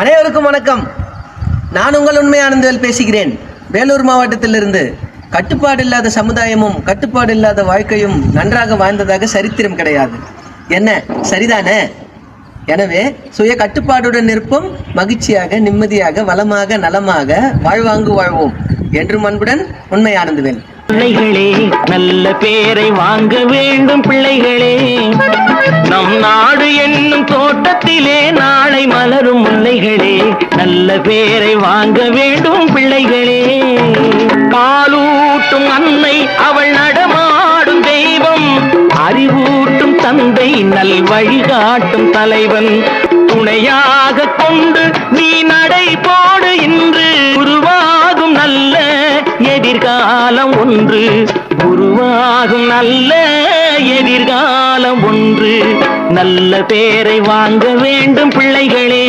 அனைவருக்கும் வணக்கம். நான் உங்கள் உண்மை ஆனந்தவேல் பேசுகிறேன். வேலூர் மாவட்டத்திலிருந்து. கட்டுப்பாடு இல்லாத சமுதாயமும் கட்டுப்பாடு இல்லாத வாழ்க்கையும் நன்றாக வாழ்ந்ததாக சரித்திரம் கிடையாது. என்ன சரிதானே? எனவே சுய கட்டுப்பாடுடன் இருப்போம், மகிழ்ச்சியாக, நிம்மதியாக, வளமாக, நலமாக வாழ்வோம். என்றும் அன்புடன் உண்மை ஆனந்தவேல். பிள்ளைகளே, நல்ல பேரை வாங்க வேண்டும் பிள்ளைகளே. நம் நாடு என்னும் தோட்டத்திலே நாளை மலரும் முல்லைகளே. நல்ல பேரை வாங்க வேண்டும் பிள்ளைகளே. பாலூட்டும் அன்னை அவள் நடமாடும் தெய்வம், அறிவூட்டும் தந்தை நல் வழிகாட்டும் தலைவன். துணையாக கொண்டு நீ நடை போடு, இன்று உருவாகும் நல்ல எதிர்காலம் ஒன்று. உருவாகும் நல்ல எதிர்காலம் ஒன்று. நல்ல பேரை வாங்க வேண்டும் பிள்ளைகளே.